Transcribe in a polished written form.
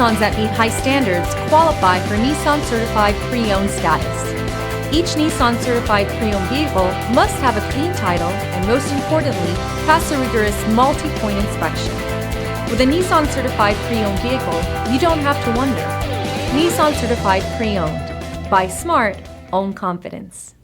Nissans that meet high standards qualify for Nissan Certified Pre-Owned status. Each Nissan Certified Pre-Owned vehicle must have a clean title and, most importantly, pass a rigorous multi-point inspection. With a Nissan Certified Pre-Owned vehicle, you don't have to wonder. Nissan Certified Pre-Owned. Buy smart, own confidence.